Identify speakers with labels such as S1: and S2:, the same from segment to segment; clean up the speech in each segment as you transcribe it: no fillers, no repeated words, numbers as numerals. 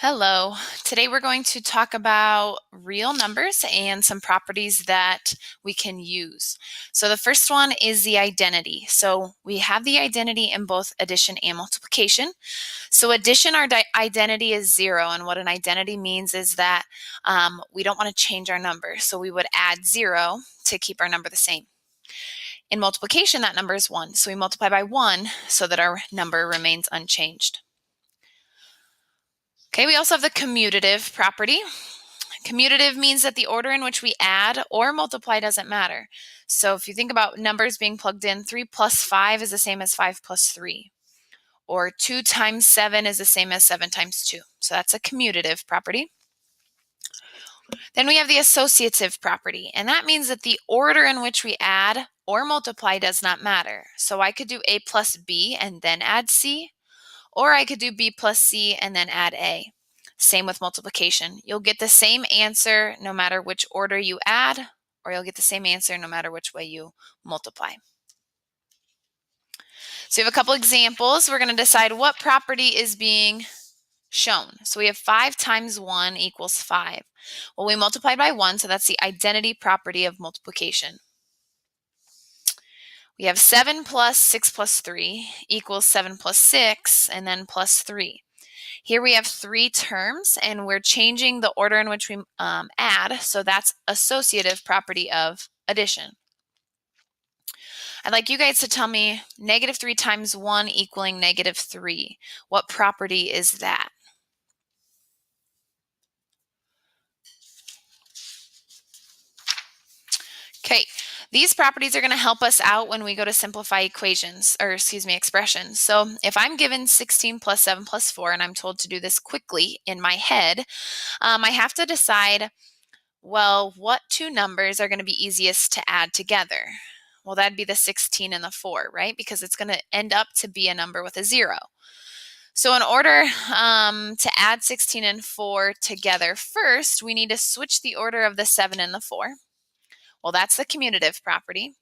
S1: Hello. Today we're going to talk about real numbers and some properties that we can use. So the first one is the identity. So we have the identity in both addition and multiplication. So addition, our identity is 0, and what an identity means is that we don't want to change our number. So we would add 0 to keep our number the same. In multiplication, that number is 1. So we multiply by 1 so that our number remains unchanged. Okay, we also have the commutative property. Commutative means that the order in which we add or multiply doesn't matter. So if you think about numbers being plugged in, 3 plus 5 is the same as 5 plus 3. Or 2 times 7 is the same as 7 times 2. So that's a commutative property. Then we have the associative property, and that means that the order in which we add or multiply does not matter. So I could do A plus B and then add C, or I could do B plus C and then add A. Same with multiplication. You'll get the same answer no matter which order you add, or you'll get the same answer no matter which way you multiply. So we have a couple examples. We're going to decide what property is being shown. So we have 5 times 1 equals 5. Well, we multiplied by 1, so that's the identity property of multiplication. We have 7 plus 6 plus 3 equals 7 plus 6, and then plus 3. Here we have 3 terms, and we're changing the order in which we add, so that's associative property of addition. I'd like you guys to tell me -3 times 1 equaling -3. What property is that? Okay, these properties are going to help us out when we go to simplify equations, or expressions. So if I'm given 16 plus 7 plus 4, and I'm told to do this quickly in my head, I have to decide, well, what two numbers are going to be easiest to add together? Well, that'd be the 16 and the 4, right? Because it's going to end up to be a number with a 0. So in order to add 16 and 4 together, first we need to switch the order of the 7 and the 4. Well, that's the commutative property.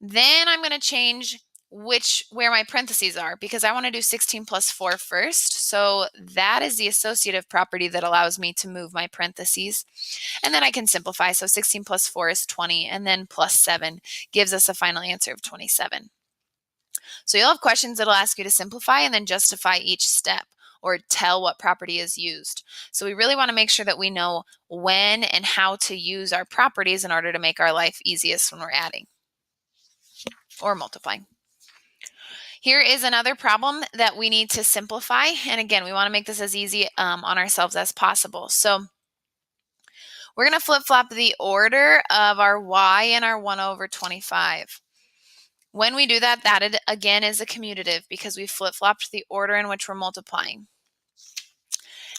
S1: Then I'm going to change where my parentheses are, because I want to do 16 plus 4 first. So that is the associative property that allows me to move my parentheses. And then I can simplify. So 16 plus 4 is 20, and then plus 7 gives us a final answer of 27. So you'll have questions that'll ask you to simplify and then justify each step, or tell what property is used. So we really want to make sure that we know when and how to use our properties in order to make our life easiest when we're adding or multiplying. Here is another problem that we need to simplify. And again, we want to make this as easy on ourselves as possible. So we're going to flip-flop the order of our y and our 1 over 25. When we do that, that again is a commutative, because we flip-flopped the order in which we're multiplying.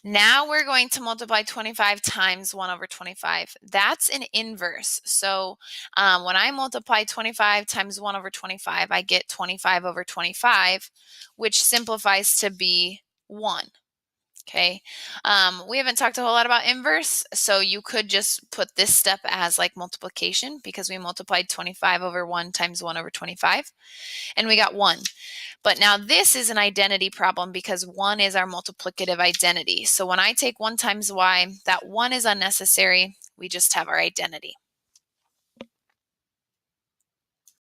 S1: Now we're going to multiply 25 times 1 over 25. That's an inverse. So when I multiply 25 times 1 over 25, I get 25 over 25, which simplifies to be 1. Okay, we haven't talked a whole lot about inverse, so you could just put this step as like multiplication, because we multiplied 25 over 1 times 1 over 25, and we got 1. But now this is an identity problem, because 1 is our multiplicative identity. So when I take 1 times y, that 1 is unnecessary. We just have our identity.